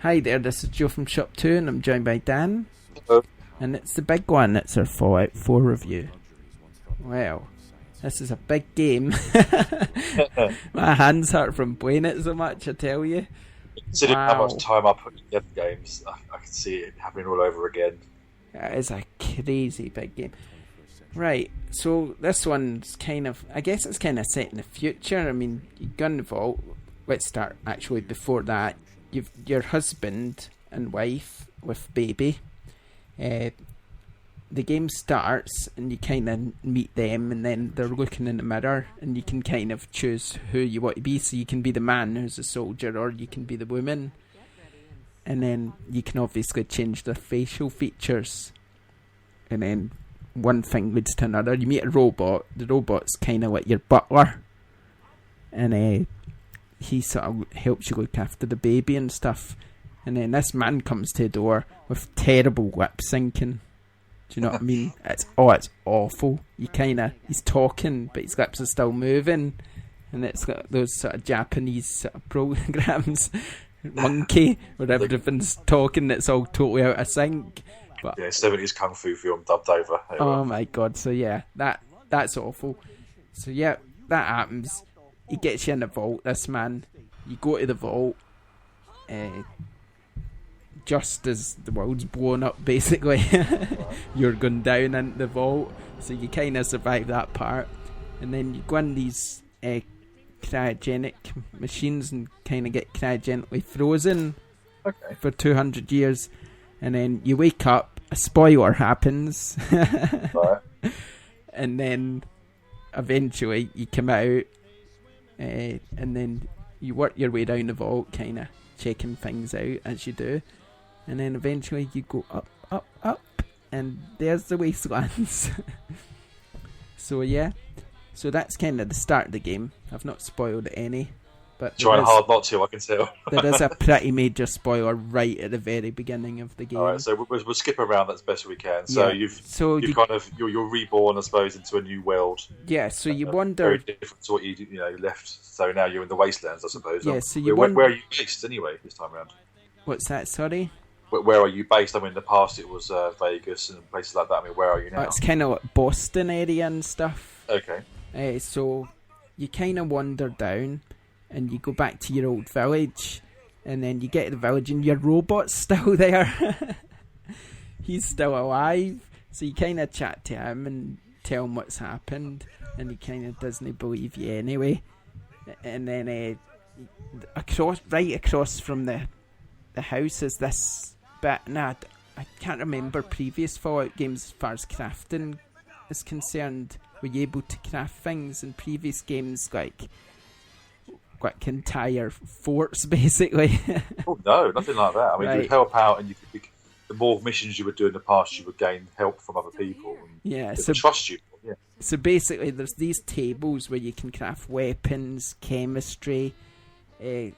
Hi there, this is Joe from ShopTo and I'm joined by Dan. Hello. And it's the big one, it's our Fallout 4 review. Wow, this is a big game. My hands hurt from playing it so much, I tell you. Considering how much time I put in the other games, I can see it happening all over again. It is a crazy big game. Right, so this one's kind of, I guess it's kind of set in the future. I mean, you go in the vault. Let's start actually before that. You've your husband and wife with baby. The game starts and you kind of meet them, and then they're looking in the mirror and you can kind of choose who you want to be. So you can be the man who's a soldier, or you can be the woman. And then you can obviously change their facial features. And then one thing leads to another. You meet a robot. The robot's kind of like your butler. And he sort of helps you look after the baby and stuff. And then this man comes to the door with terrible lip syncing. Do you know what I mean? It's awful. He's talking, but his lips are still moving. And it's got those sort of Japanese sort of programs. Monkey, where everything's talking, it's all totally out of sync. But, 70s kung fu film dubbed over. Oh my god, so yeah, that's awful. So yeah, that happens. He gets you in the vault, this man. You go to the vault, just as the world's blown up, basically. You're going down into the vault, so you kind of survive that part. And then you go in these cryogenic machines and kind of get cryogenically frozen for 200 years. And then you wake up, a spoiler happens. Right. And then eventually you come out. And then you work your way down the vault, kind of checking things out as you do. And then eventually you go up, and there's the wastelands. So yeah, so that's kind of the start of the game. I've not spoiled any, but trying hard not to, I can tell. There is a pretty major spoiler right at the very beginning of the game. Alright, so we'll skip around as best we can. So yeah. You're reborn, I suppose, into a new world. Yeah, so you wonder... Very different to what you left. So now you're in the wastelands, I suppose. Yeah, so where are you based anyway this time around? What's that, sorry? Where are you based? I mean, in the past it was Vegas and places like that. I mean, where are you now? It's kind of like Boston area and stuff. Okay. So you kind of wander down and you go back to your old village, and then you get to the village and your robot's still there. He's still alive. So you kind of chat to him and tell him what's happened, and he kind of doesn't believe you anyway. And then right across from the house is this bit. Nah, I can't remember previous Fallout games as far as crafting is concerned. Were you able to craft things in previous games, like entire forts, basically? Oh no, nothing like that. I mean, Right. you'd help out, and the more missions you would do in the past, you would gain help from other people. And Yeah, they would trust you. Yeah. So basically, there's these tables where you can craft weapons, chemistry,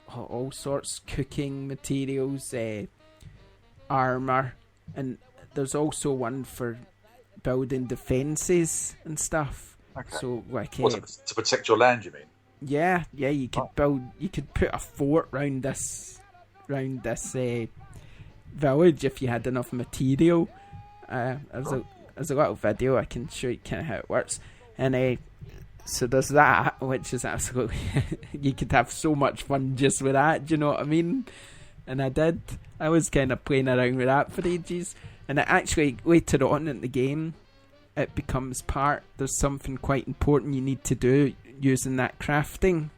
all sorts, cooking materials, armor, and there's also one for building defenses and stuff. Okay. So like, To protect your land, you mean? yeah, you could put a fort round this village if you had enough material. There's a little video I can show you kind of how it works, and so there's that, which is absolutely you could have so much fun just with that. Do you know what I mean? And I was kind of playing around with that for ages, and it actually later on in the game it becomes there's something quite important you need to do using that crafting.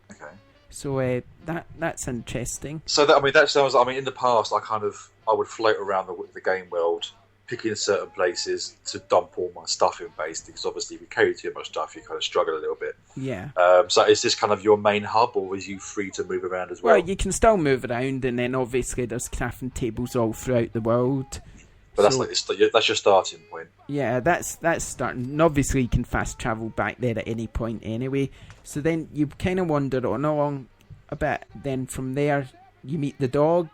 Okay. So that's interesting. So that sounds. I mean, in the past, I would float around the game world, picking certain places to dump all my stuff in, basically, because obviously if you carry too much stuff, you kind of struggle a little bit. Yeah. So is this kind of your main hub, or is you free to move around as well? Well, you can still move around, and then obviously there's crafting tables all throughout the world. But that's your starting point. Yeah, that's starting. And obviously you can fast travel back there at any point anyway. So then you kind of wander on along a bit. Then from there you meet the dog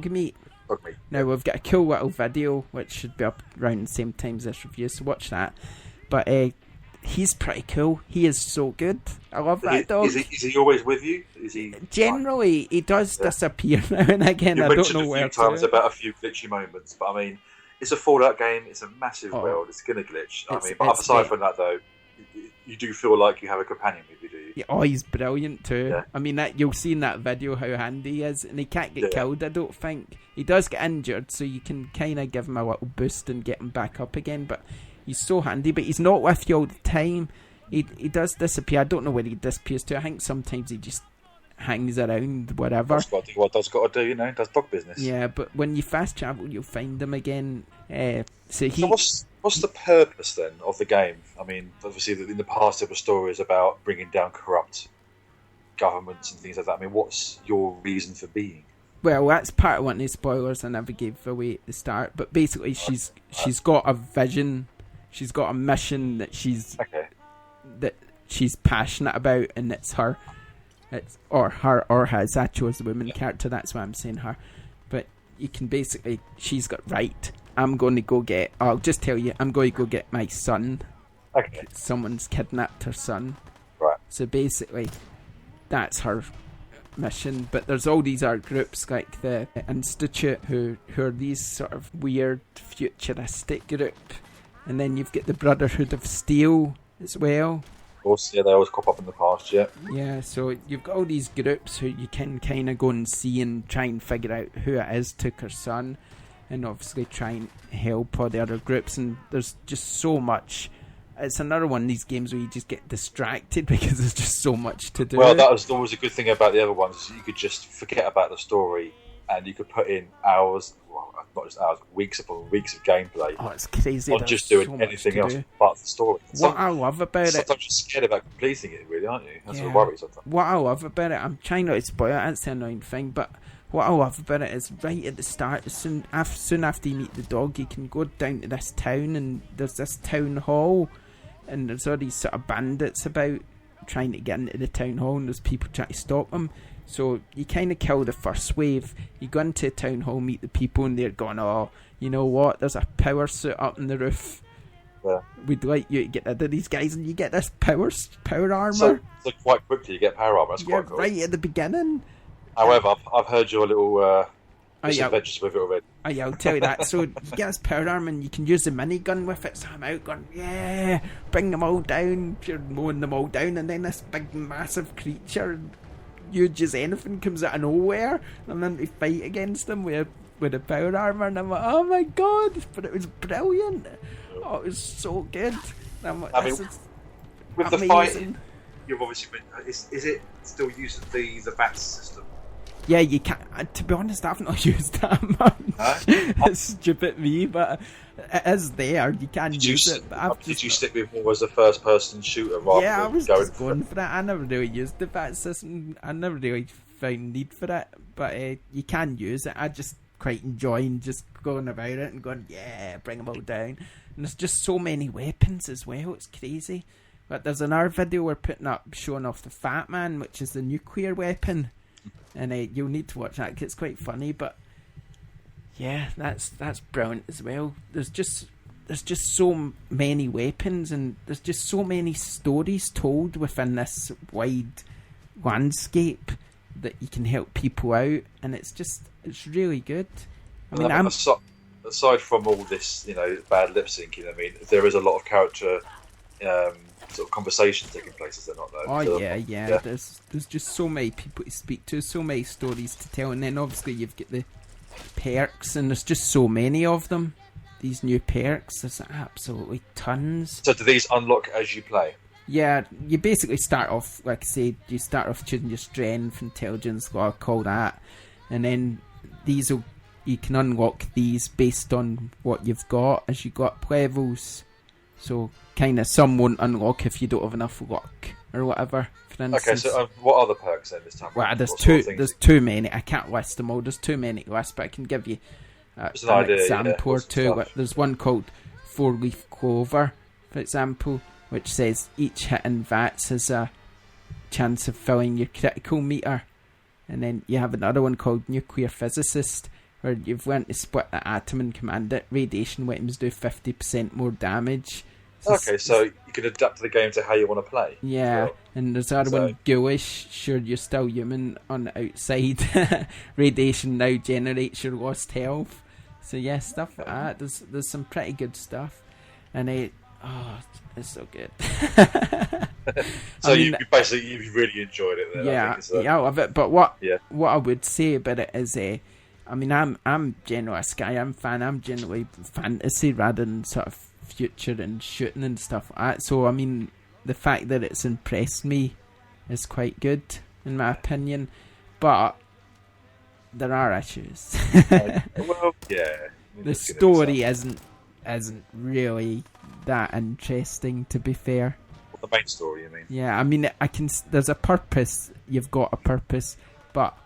meet. Okay. Now we've got a cool little video which should be up around the same time as this review, so watch that. But he's pretty cool. He is so good. I love that dog. Is he always with you? Is he generally? He does disappear now and again. You I don't mentioned know a where. few times about a few glitchy moments, but I mean, it's a Fallout game. It's a massive world. It's going to glitch. But aside from that, though, you do feel like you have a companion with you, do you? Yeah, oh, he's brilliant too. Yeah. I mean, you'll see in that video how handy he is, and he can't get killed. I don't think he does get injured, so you can kind of give him a little boost and get him back up again. But he's so handy. But he's not with you all the time. He does disappear. I don't know where he disappears to. I think sometimes he just hangs around wherever. That's what dog's got to do, does dog business. Yeah, but when you fast travel, you'll find him again. So what's the purpose then of the game? I mean, obviously in the past there were stories about bringing down corrupt governments and things like that. I mean, what's your reason for being? Well, that's part of one of the spoilers I never gave away at the start. But basically, she's got a vision. She's got a mission that she's passionate about, and it's her. It's or his. I chose the woman character. That's why I'm saying her. But you can basically, she's got right. I'm going to go get. I'll just tell you, I'm going to go get my son. Okay. Someone's kidnapped her son. Right. So basically, that's her mission. But there's all these other groups like the Institute who are these sort of weird futuristic group, and then you've got the Brotherhood of Steel as well. Of course, yeah, they always crop up in the past, yeah. Yeah, so you've got all these groups who you can kind of go and see and try and figure out who it is took her son, and obviously try and help all the other groups, and there's just so much. It's another one of these games where you just get distracted because there's just so much to do. Well, that was always a good thing about the other ones, is you could just forget about the story and you could put in hours, well, not just hours, weeks upon weeks of gameplay. Oh, it's crazy. On just doing anything else but the story. What I love about it... Sometimes you're scared about completing it, really, aren't you? That's a worry sometimes. What I love about it, I'm trying not to spoil it, that's the annoying thing, but what I love about it is right at the start, soon after you meet the dog, you can go down to this town, and there's this town hall, and there's all these sort of bandits about trying to get into the town hall, and there's people trying to stop them. So you kind of kill the first wave. You go into a town hall, meet the people, and they're going, oh, you know what, there's a power suit up on the roof. Yeah. We'd like you to get rid of these guys, and you get this power armor. So quite quickly you get power armor. That's quite cool. Right at the beginning. However, I've heard your little misadventures with it already. Oh yeah, I'll tell you that. So you get this power armor, and you can use the minigun with it. So I'm out going, yeah, bring them all down. You're mowing them all down, and then this big massive creature, huge as anything, comes out of nowhere, and then they fight against them with a power armor, and I'm like, oh my god! But it was brilliant. Oh, it was so good. I'm like, with the fighting, you've obviously been. Is it still using the VATS system? Yeah, you can't. To be honest, I've not used that much. Huh? It's stupid me, but it is there. You can use it. Did you stick with more as a first-person shooter rather than I was going for that? I never really used the VATS system. I never really found need for it, but you can use it. I just quite enjoying just going about it and going, yeah, bring them all down. And there's just so many weapons as well. It's crazy. But there's another video we're putting up showing off the Fat Man, which is the nuclear weapon. And you'll need to watch that because it's quite funny. But yeah, that's brilliant as well. There's just so many weapons, and there's just so many stories told within this wide landscape that you can help people out, and it's really good. I mean, aside from all this, bad lip syncing, I mean, there is a lot of character sort of conversations taking place, is there not? Though? Oh yeah. There's just so many people to speak to, so many stories to tell, and then obviously you've got the perks, and there's just so many of them. These new perks, there's absolutely tons. So do these unlock as you play? Yeah, you basically start off, like I said, you start off choosing your strength, intelligence, what I call that, and then you can unlock these based on what you've got as you go up levels. So kind of some won't unlock if you don't have enough luck or whatever. For instance. Okay, so what other perks then this time? Well, there's too many. I can't list them all. There's too many to list, but I can give you an example or two. There's one called 4-leaf clover, for example, which says each hit in VATS has a chance of filling your critical meter. And then you have another one called nuclear physicist, where you've learned to split the atom and command it. Radiation weapons do 50% more damage. Okay, so you can adapt the game to how you want to play. Yeah, Well, and there's other one, ghoulish, sure you're still human on the outside. Radiation now generates your lost health. So yeah, stuff like that. There's some pretty good stuff. And it's so good. So you really enjoyed it then. Yeah, I think I love it. But what I would say about it is, I'm generally a Skyrim fan. I'm generally fantasy rather than sort of future and shooting and stuff like that. So I mean, the fact that it's impressed me is quite good in my opinion. But there are issues. Well, yeah. The story isn't really that interesting, to be fair. The main story, you mean? Yeah, I mean, there's a purpose. You've got a purpose, but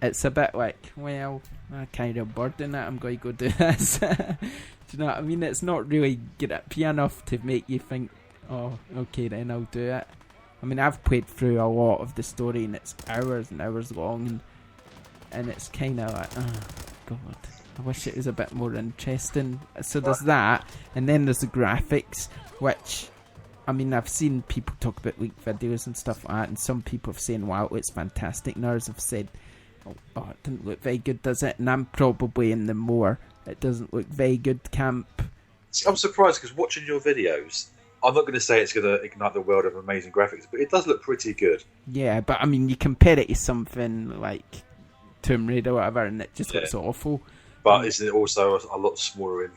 it's a bit like, well, I'm kind of bored in it. I'm going to go do this. Do you know what I mean? It's not really grippy enough to make you think, oh, okay, then I'll do it. I mean, I've played through a lot of the story, and it's hours and hours long, and it's kind of like, oh, God. I wish it was a bit more interesting. So there's that, and then there's the graphics, which, I mean, I've seen people talk about leaked videos and stuff like that, and some people have saying, wow, it's fantastic, and others have said, oh, it didn't look very good, does it? And I'm probably in the more, it doesn't look very good camp. I'm surprised, because watching your videos, I'm not going to say it's going to ignite the world of amazing graphics, but it does look pretty good. Yeah, but I mean, you compare it to something like Tomb Raider or whatever, and it just looks awful. But isn't it also a lot smaller in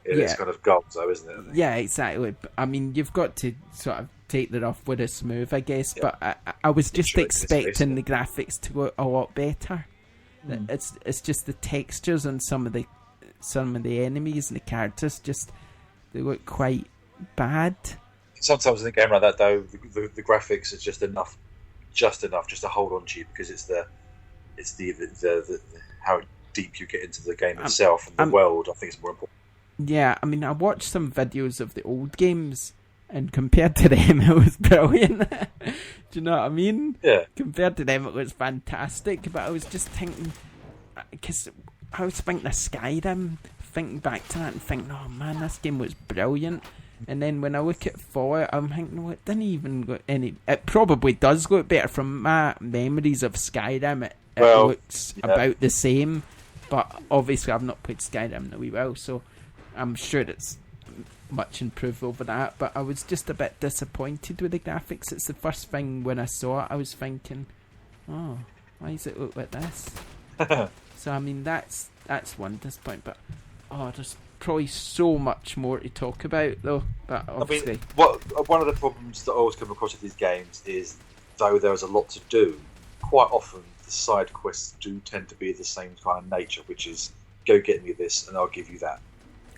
its kind of goals, though, isn't it? Yeah, exactly. I mean, you've got to sort of take that off with a smooth, I guess. Yeah. But I was just expecting the graphics to look a lot better. It's just the textures on some of the enemies and the characters, just they look quite bad. Sometimes in a game like that, though, the graphics is just enough just to hold on to you, because it's the how deep you get into the game itself and the world. I think it's more important. Yeah, I mean, I watched some videos of the old games, and compared to them, it was brilliant. Do you know what I mean? Yeah. Compared to them, it was fantastic. But I was just thinking, because I was thinking of Skyrim, thinking back to that and thinking, oh man, this game was brilliant. And then when I look at Fallout, I'm thinking, no, it didn't even got any. It probably does look better from my memories of Skyrim. It looks about the same. But obviously I've not played Skyrim in a wee while, so I'm sure it's much improved over that. But I was just a bit disappointed with the graphics. It's the first thing when I saw it, I was thinking, oh, why does it look like this? So I mean, that's one disappointment. But there's probably so much more to talk about, though. But obviously, I mean, one of the problems that I always come across with these games is, though there is a lot to do, quite often the side quests do tend to be the same kind of nature, which is go get me this and I'll give you that.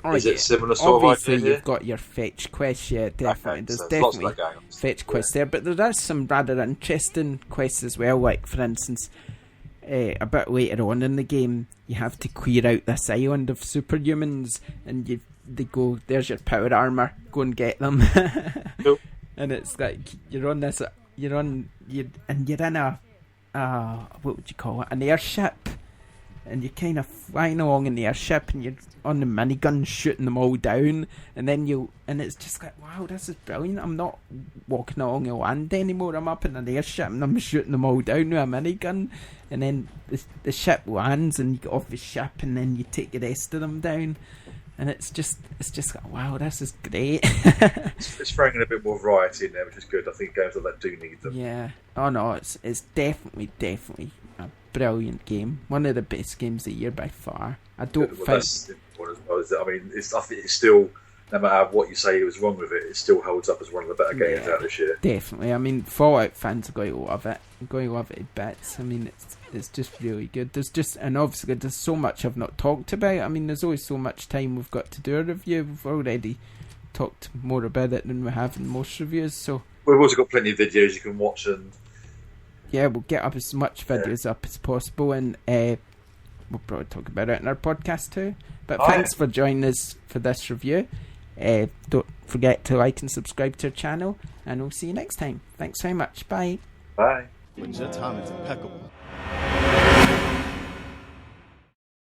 Is it similar sort Obviously, of idea? You've got your fetch quests, yeah, definitely. Okay, There's so definitely fetch quests there, but there are some rather interesting quests as well. Like, for instance, a bit later on in the game, you have to clear out this island of superhumans, and they go, there's your power armor, go and get them. Cool. And it's like you're in a what would you call it? An airship, and you're kind of flying along in the airship, and you're on the minigun shooting them all down, and it's just like, wow, this is brilliant. I'm not walking along the land anymore. I'm up in an airship and I'm shooting them all down with a minigun, and then the ship lands and you get off the ship and then you take the rest of them down. And it's just like, wow, this is great. It's throwing in a bit more variety in there, which is good. I think games like that do need them. Yeah. Oh no, it's definitely a brilliant game. One of the best games of the year by far. I think. That's important as well. I mean, I think it's still, no matter what you say was wrong with it, it still holds up as one of the better games out this year. Definitely. I mean, Fallout fans are going to love it. I'm going to love it in bits. I mean, it's just really good. And obviously there's so much I've not talked about. I mean, there's always so much time we've got to do a review. We've already talked more about it than we have in most reviews. So we've also got plenty of videos you can watch, and yeah, we'll get up as much videos up as possible, and we'll probably talk about it in our podcast too. But thanks for joining us for this review. Don't forget to like and subscribe to our channel, and we'll see you next time. Thanks very much. Bye. Bye. But your time is impeccable.